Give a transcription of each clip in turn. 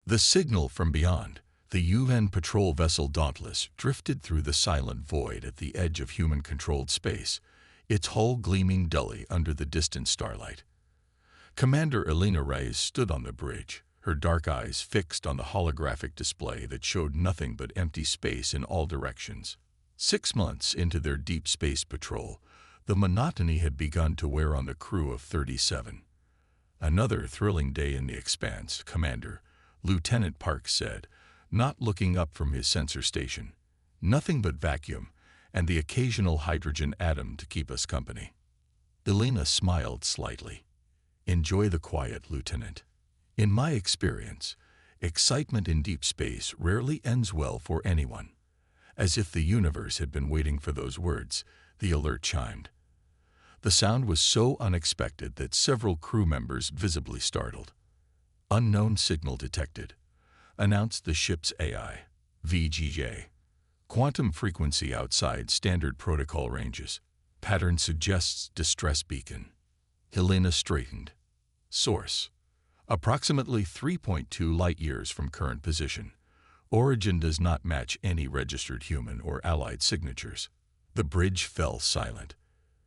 The signal from beyond, the UN patrol vessel Dauntless, drifted through the silent void at the edge of human-controlled space, its hull gleaming dully under the distant starlight. Commander Elena Reyes stood on the bridge, her dark eyes fixed on the holographic display that showed nothing but empty space in all directions. 6 months into their deep space patrol, the monotony had begun to wear on the crew of 37. "Another thrilling day in the expanse, Commander," Lieutenant Park said, not looking up from his sensor station. "Nothing but vacuum, and the occasional hydrogen atom to keep us company." Elena smiled slightly. "Enjoy the quiet, Lieutenant. In my experience, excitement in deep space rarely ends well for anyone." As if the universe had been waiting for those words, the alert chimed. The sound was so unexpected that several crew members visibly startled. "Unknown signal detected," announced the ship's AI, VGJ. "Quantum frequency outside standard protocol ranges. Pattern suggests distress beacon." Helena straightened. "Source: approximately 3.2 light-years from current position. Origin does not match any registered human or allied signatures." The bridge fell silent.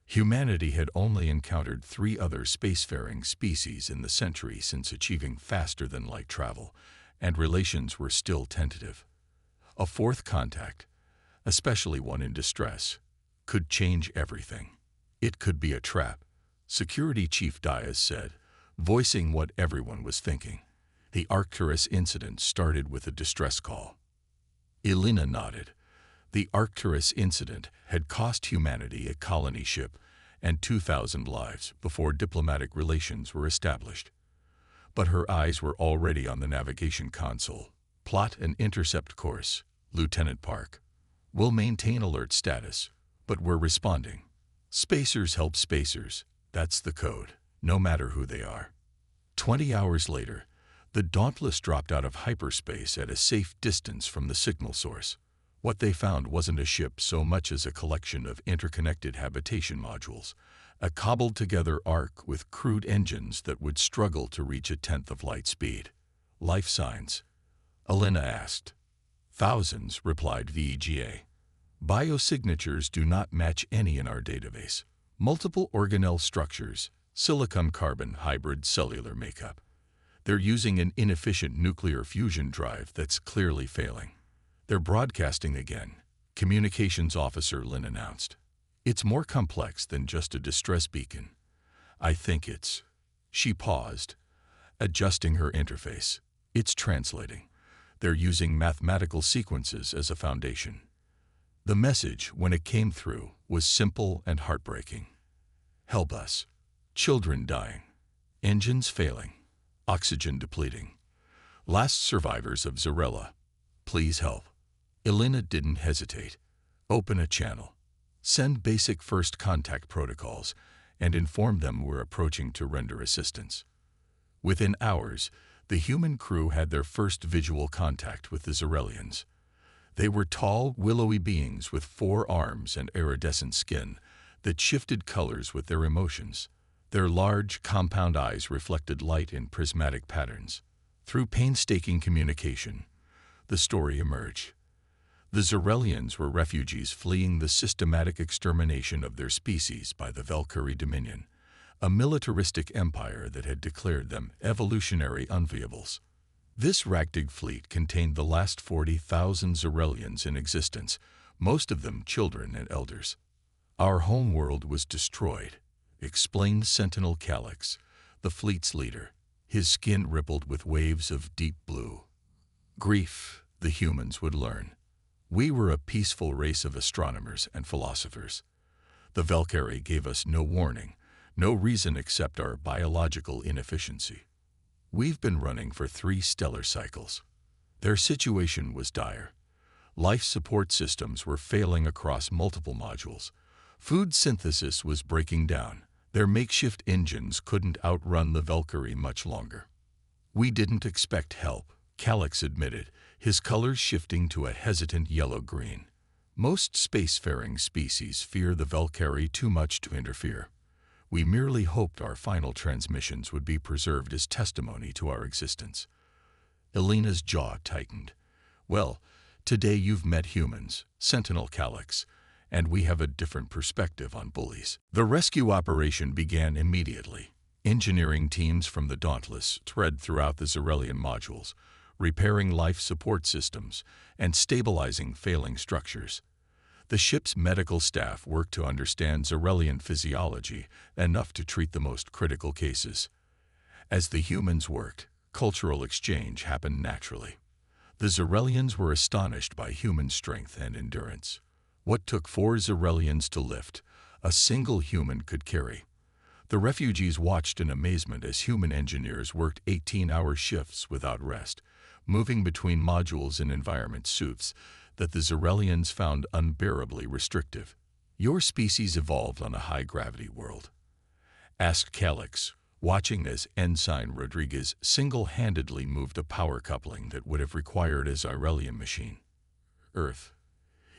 Humanity had only encountered 3 other spacefaring species in the century since achieving faster-than-light travel, and relations were still tentative. A 4th contact, especially one in distress, could change everything. "It could be a trap," Security Chief Diaz said, voicing what everyone was thinking. The Arcturus incident started with a distress call. Elena nodded. The Arcturus incident had cost humanity a colony ship and 2,000 lives before diplomatic relations were established. But her eyes were already on the navigation console. "Plot and intercept course, Lieutenant Park. We'll maintain alert status, but we're responding. Spacers help spacers. That's the code, no matter who they are." 20 hours later, the Dauntless dropped out of hyperspace at a safe distance from the signal source. What they found wasn't a ship so much as a collection of interconnected habitation modules, a cobbled-together ark with crude engines that would struggle to reach 1/10 of light speed. "Life signs?" Elena asked. "Thousands," replied VEGA. "Biosignatures do not match any in our database. Multiple organelle structures, silicon-carbon hybrid cellular makeup. They're using an inefficient nuclear fusion drive that's clearly failing." "They're broadcasting again," Communications Officer Lin announced. "It's more complex than just a distress beacon. I think it's..." She paused, adjusting her interface. "It's translating. They're using mathematical sequences as a foundation." The message, when it came through, was simple and heartbreaking. "Help us. Children dying. Engines failing. Oxygen depleting. Last survivors of Zarella. Please help." Elena didn't hesitate. "Open a channel. Send basic first contact protocols and inform them we're approaching to render assistance." Within hours, the human crew had their first visual contact with the Zarellians. They were tall, willowy beings with 4 arms and iridescent skin that shifted colors with their emotions. Their large, compound eyes reflected light in prismatic patterns. Through painstaking communication, the story emerged. The Zarellians were refugees fleeing the systematic extermination of their species by the Valkyrie Dominion, a militaristic empire that had declared them evolutionary unviables. This ragtag fleet contained the last 40,000 Zarellians in existence, most of them children and elders. "Our homeworld was destroyed," explained Sentinel Calyx, the fleet's leader. His skin rippled with waves of deep blue. "Grief," the humans would learn. "We were a peaceful race of astronomers and philosophers. The Valkyrie gave us no warning, no reason except our biological inefficiency. We've been running for 3 stellar cycles." Their situation was dire. Life support systems were failing across multiple modules. Food synthesis was breaking down. Their makeshift engines couldn't outrun the Valkyrie much longer. "We didn't expect help," Calyx admitted, his colors shifting to a hesitant yellow-green. "Most spacefaring species fear the Valkyrie too much to interfere. We merely hoped our final transmissions would be preserved as testimony to our existence." Elena's jaw tightened. Well, today you've met humans, Sentinel Calyx, and we have a different perspective on bullies. The rescue operation began immediately. Engineering teams from the Dauntless thread throughout the Zarelian modules, repairing life support systems and stabilizing failing structures. The ship's medical staff worked to understand Zarelian physiology enough to treat the most critical cases. As the humans worked, cultural exchange happened naturally. The Zarelians were astonished by human strength and endurance. What took 4 Zarelians to lift, a single human could carry. The refugees watched in amazement as human engineers worked 18-hour shifts without rest, moving between modules in environment suits that the Zarelians found unbearably restrictive. Your species evolved on a high-gravity world, asked Calyx, watching as Ensign Rodriguez single-handedly moved a power coupling that would have required a Zarelian machine. Earth.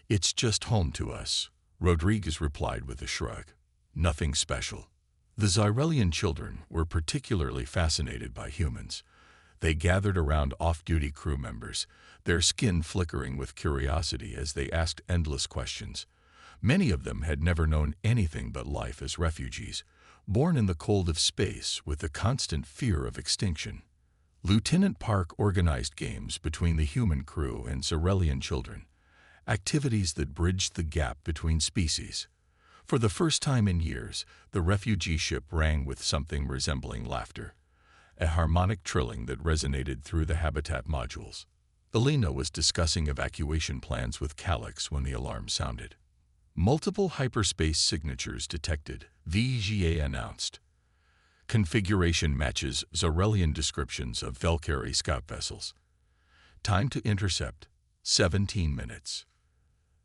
It's just home to us, Rodriguez replied with a shrug. Nothing special. The Zarelian children were particularly fascinated by humans. They gathered around off-duty crew members, their skin flickering with curiosity as they asked endless questions. Many of them had never known anything but life as refugees, born in the cold of space with the constant fear of extinction. Lieutenant Park organized games between the human crew and Zarelian children, activities that bridged the gap between species. For the first time in years, the refugee ship rang with something resembling laughter, a harmonic trilling that resonated through the habitat modules. Elena was discussing evacuation plans with Calyx when the alarm sounded. Multiple hyperspace signatures detected, VGA announced. Configuration matches Zarelian descriptions of Valkyrie scout vessels. Time to intercept, 17 minutes.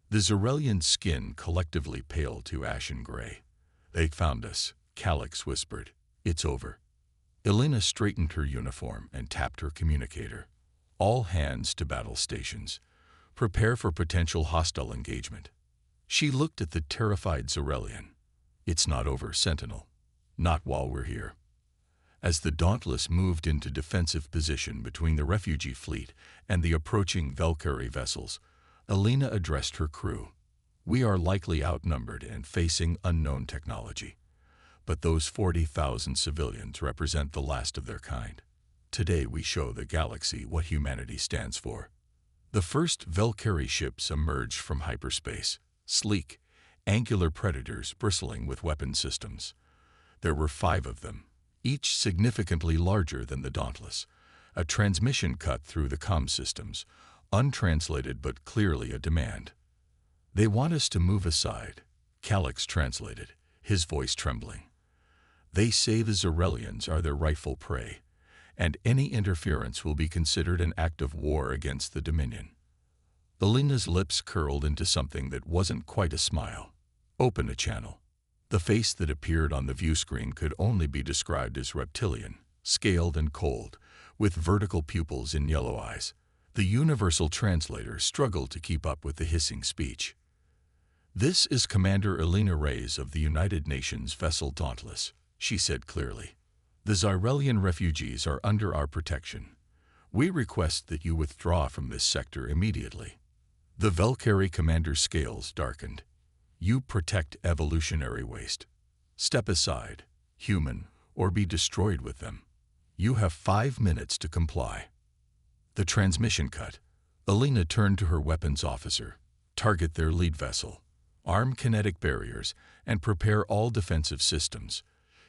The Zarelian skin collectively paled to ashen gray. They found us, Calyx whispered. It's over. Elena straightened her uniform and tapped her communicator. All hands to battle stations. Prepare for potential hostile engagement. She looked at the terrified Zarelian. It's not over, Sentinel. Not while we're here. As the Dauntless moved into defensive position between the refugee fleet and the approaching Valkyrie vessels, Elena addressed her crew. We are likely outnumbered and facing unknown technology. But those 40,000 civilians represent the last of their kind. Today we show the galaxy what humanity stands for. The first Valkyrie ships emerged from hyperspace, sleek, angular predators bristling with weapon systems. There were 5 of them, each significantly larger than the Dauntless. A transmission cut through the comm systems, untranslated but clearly a demand. They want us to move aside, Calyx translated, his voice trembling. They say the Zarelians are their rightful prey, and any interference will be considered an act of war against the Dominion. Elena's lips curled into something that wasn't quite a smile. Open a channel. The face that appeared on the view screen could only be described as reptilian, scaled and cold, with vertical pupils and yellow eyes. The universal translator struggled to keep up with the hissing speech. This is Commander Elena Reyes of the United Nations vessel Dauntless, she said clearly. The Zarelian refugees are under our protection. We request that you withdraw from this sector immediately. The Valkyrie commander's scales darkened. You protect evolutionary waste. Step aside, human, or be destroyed with them. You have 5 minutes to comply. The transmission cut. Elena turned to her weapons officer. Target their lead vessel. Arm kinetic barriers and prepare all defensive systems.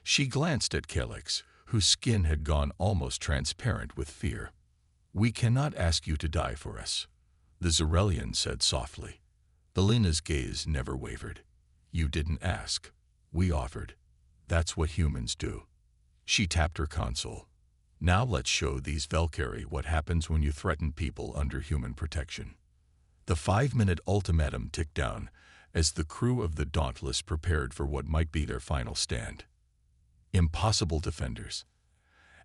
She glanced at Calyx, whose skin had gone almost transparent with fear. We cannot ask you to die for us, the Zarelian said softly. Elena's gaze never wavered. You didn't ask. We offered. That's what humans do. She tapped her console. Now let's show these Valkyrie what happens when you threaten people under human protection. The 5-minute ultimatum ticked down as the crew of the Dauntless prepared for what might be their final stand. Impossible defenders.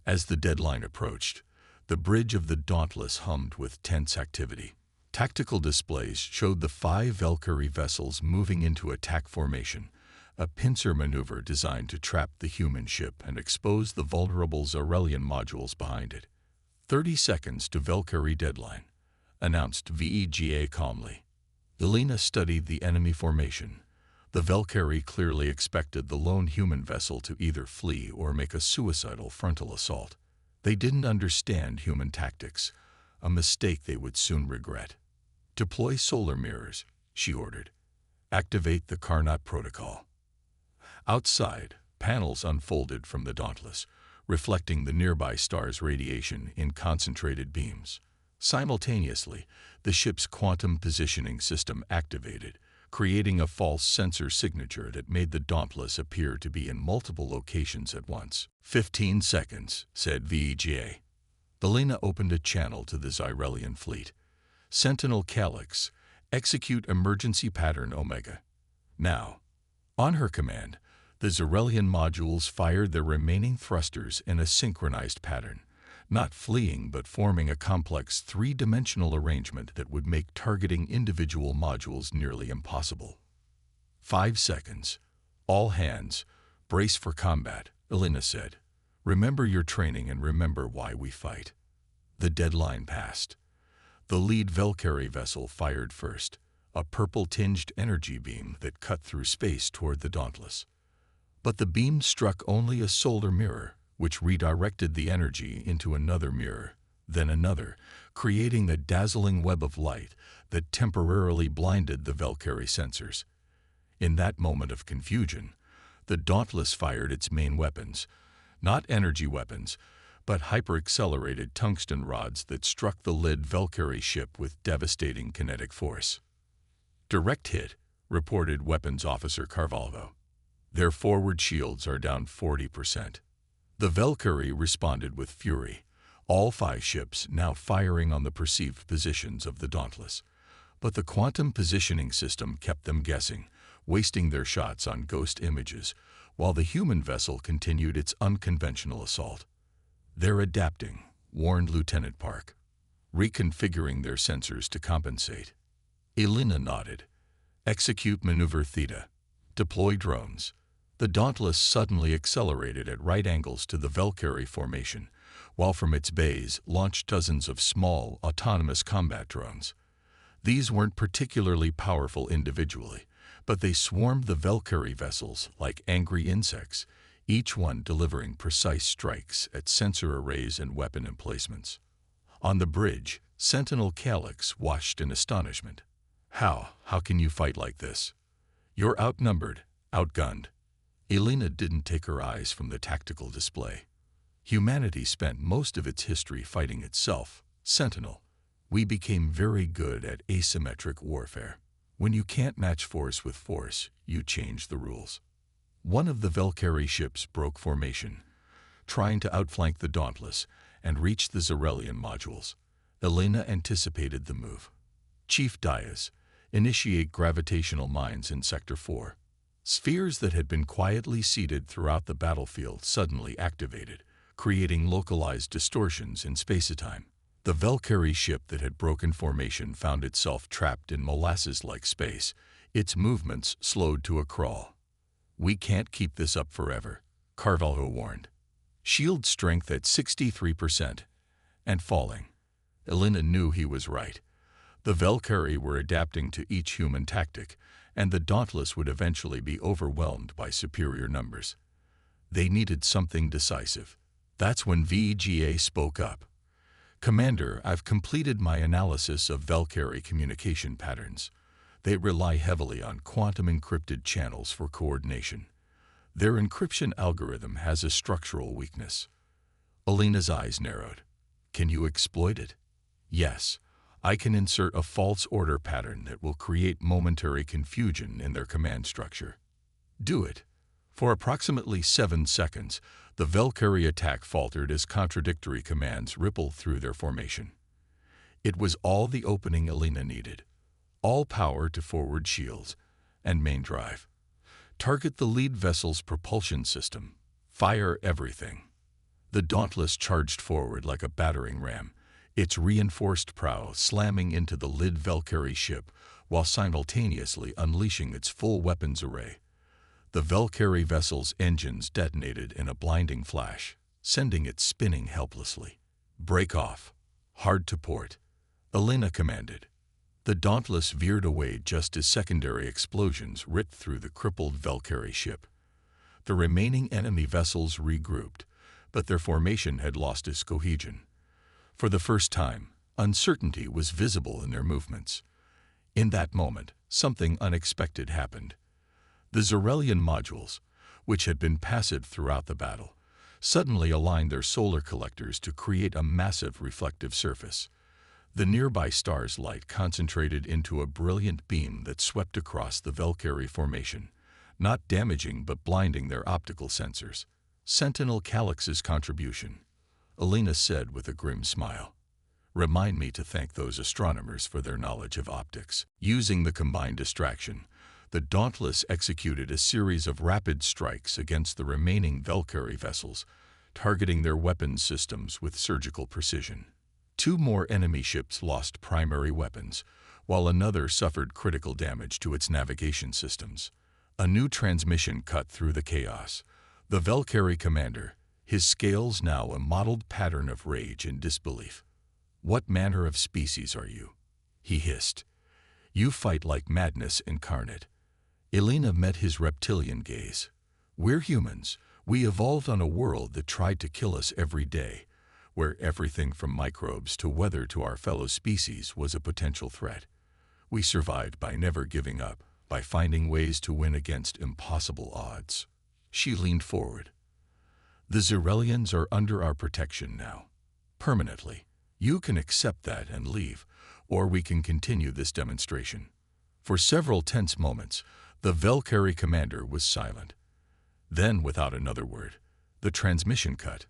As the deadline approached, the bridge of the Dauntless hummed with tense activity. Tactical displays showed the 5 Valkyrie vessels moving into attack formation, a pincer maneuver designed to trap the human ship and expose the vulnerable Zarelian modules behind it. 30 seconds to Valkyrie deadline, announced VEGA calmly. Elena studied the enemy formation. The Valkyrie clearly expected the lone human vessel to either flee or make a suicidal frontal assault. They didn't understand human tactics, a mistake they would soon regret. Deploy solar mirrors, she ordered. Activate the Carnot protocol. Outside, panels unfolded from the Dauntless, reflecting the nearby star's radiation in concentrated beams. Simultaneously, the ship's quantum positioning system activated, creating a false sensor signature that made the Dauntless appear to be in multiple locations at once. 15 seconds, said VEGA. Elena opened a channel to the Xyrelian fleet. Sentinel Calyx, execute emergency pattern Omega. Now, on her command, the Xyrelian modules fired their remaining thrusters in a synchronized pattern, not fleeing but forming a complex three-dimensional arrangement that would make targeting individual modules nearly impossible. 5 seconds. All hands, brace for combat, Elena said. Remember your training and remember why we fight. The deadline passed. The lead Valkyrie vessel fired first, a purple-tinged energy beam that cut through space toward the Dauntless. But the beam struck only a solar mirror, which redirected the energy into another mirror, then another, creating a dazzling web of light that temporarily blinded the Valkyrie sensors. In that moment of confusion, the Dauntless fired its main weapons, not energy weapons, but hyper-accelerated tungsten rods that struck the lead Valkyrie ship with devastating kinetic force. Direct hit, reported Weapons Officer Carvalho. Their forward shields are down 40%. The Valkyrie responded with fury, all 5 ships now firing on the perceived positions of the Dauntless. But the quantum positioning system kept them guessing, wasting their shots on ghost images, while the human vessel continued its unconventional assault. They're adapting, warned Lieutenant Park, reconfiguring their sensors to compensate. Elena nodded. Execute Maneuver Theta. Deploy drones. The Dauntless suddenly accelerated at right angles to the Valkyrie formation, while from its bays launched dozens of small, autonomous combat drones. These weren't particularly powerful individually, but they swarmed the Valkyrie vessels like angry insects, each one delivering precise strikes at sensor arrays and weapon emplacements. On the bridge, Sentinel Calyx watched in astonishment. How can you fight like this? You're outnumbered, outgunned. Elena didn't take her eyes from the tactical display. Humanity spent most of its history fighting itself. Sentinel, we became very good at asymmetric warfare. When you can't match force with force, you change the rules. One of the Valkyrie ships broke formation, trying to outflank the Dauntless and reach the Xyrelian modules. Elena anticipated the move. Chief Diaz, initiate gravitational mines in Sector 4. Spheres that had been quietly seeded throughout the battlefield suddenly activated, creating localized distortions in spacetime. The Valkyrie ship that had broken formation found itself trapped in molasses-like space, its movements slowed to a crawl. We can't keep this up forever, Carvalho warned. Shield strength at 63%, and falling. Elena knew he was right. The Valkyrie were adapting to each human tactic, and the Dauntless would eventually be overwhelmed by superior numbers. They needed something decisive. That's when VEGA spoke up. Commander, I've completed my analysis of Valkyrie communication patterns. They rely heavily on quantum-encrypted channels for coordination. Their encryption algorithm has a structural weakness. Elena's eyes narrowed. Can you exploit it? Yes. I can insert a false order pattern that will create momentary confusion in their command structure. Do it. For approximately 7 seconds, the Valkyrie attack faltered as contradictory commands rippled through their formation. It was all the opening Elena needed. All power to forward shields and main drive. Target the lead vessel's propulsion system. Fire everything. The Dauntless charged forward like a battering ram, its reinforced prow slamming into the lead Valkyrie ship while simultaneously unleashing its full weapons array. The Valkyrie vessel's engines detonated in a blinding flash, sending it spinning helplessly. "Break off. Hard to port," Elena commanded. The Dauntless veered away just as secondary explosions ripped through the crippled Valkyrie ship. The remaining enemy vessels regrouped, but their formation had lost its cohesion. For the first time, uncertainty was visible in their movements. In that moment, something unexpected happened. The Zarelian modules, which had been passive throughout the battle, suddenly aligned their solar collectors to create a massive reflective surface. The nearby star's light concentrated into a brilliant beam that swept across the Valkyrie formation, not damaging but blinding their optical sensors. "Sentinel Calyx's contribution," Elena said with a grim smile. "Remind me to thank those astronomers for their knowledge of optics." Using the combined distraction, the Dauntless executed a series of rapid strikes against the remaining Valkyrie vessels, targeting their weapons systems with surgical precision. 2 more enemy ships lost primary weapons, while another suffered critical damage to its navigation systems. A new transmission cut through the chaos. The Valkyrie commander, his scales now a mottled pattern of rage and disbelief. "What manner of species are you?" he hissed. "You fight like madness incarnate." Elena met his reptilian gaze. "We're humans. We evolved on a world that tried to kill us every day, where everything from microbes to weather to our fellow species was a potential threat. We survived by never giving up, by finding ways to win against impossible odds." She leaned forward. "The Zarelians are under our protection now. Permanently. You can accept that and leave, or we can continue this demonstration." For several tense moments, the Valkyrie commander was silent. Then, without another word, the transmission cut.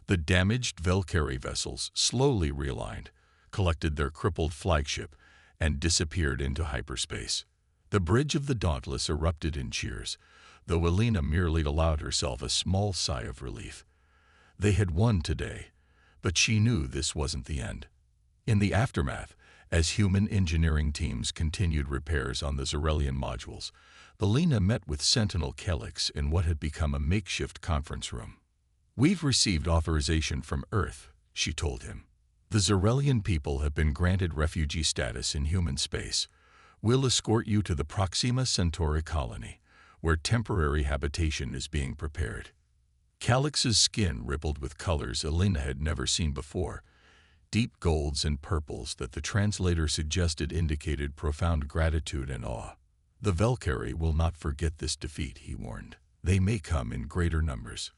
The damaged Valkyrie vessels slowly realigned, collected their crippled flagship, and disappeared into hyperspace. The bridge of the Dauntless erupted in cheers, though Elena merely allowed herself a small sigh of relief. They had won today, but she knew this wasn't the end. In the aftermath, as human engineering teams continued repairs on the Zarelian modules, Elena met with Sentinel Calyx in what had become a makeshift conference room. "We've received authorization from Earth," she told him. "The Zarelian people have been granted refugee status in human space. We'll escort you to the Proxima Centauri colony, where temporary habitation is being prepared." Calyx's skin rippled with colors Elena had never seen before, deep golds and purples that the translator suggested indicated profound gratitude and awe. "The Valkyrie will not forget this defeat," he warned. "They may come in greater numbers."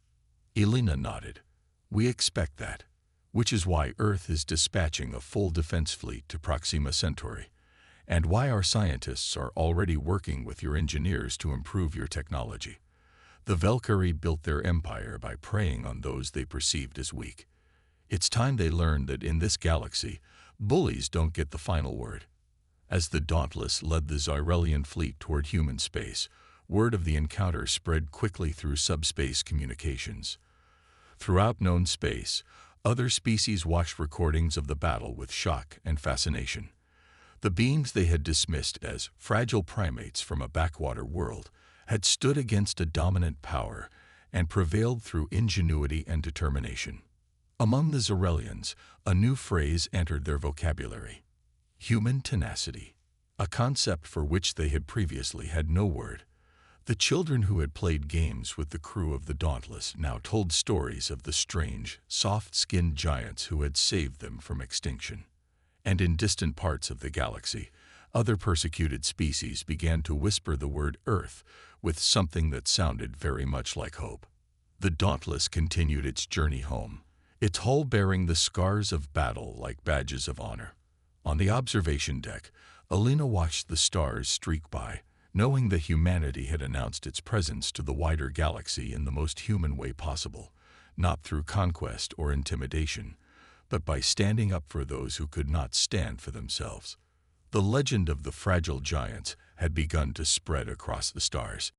Elena nodded. "We expect that, which is why Earth is dispatching a full defense fleet to Proxima Centauri, and why our scientists are already working with your engineers to improve your technology. The Valkyrie built their empire by preying on those they perceived as weak. It's time they learned that in this galaxy, bullies don't get the final word." As the Dauntless led the Zarelian fleet toward human space, word of the encounter spread quickly through subspace communications. Throughout known space, other species watched recordings of the battle with shock and fascination. The beings they had dismissed as fragile primates from a backwater world had stood against a dominant power and prevailed through ingenuity and determination. Among the Zarelians, a new phrase entered their vocabulary: human tenacity, a concept for which they had previously had no word. The children who had played games with the crew of the Dauntless now told stories of the strange, soft-skinned giants who had saved them from extinction. And in distant parts of the galaxy, other persecuted species began to whisper the word Earth with something that sounded very much like hope. The Dauntless continued its journey home, its hull bearing the scars of battle like badges of honor. On the observation deck, Elena watched the stars streak by, knowing that humanity had announced its presence to the wider galaxy in the most human way possible, not through conquest or intimidation, but by standing up for those who could not stand for themselves. The legend of the fragile giants had begun to spread across the stars.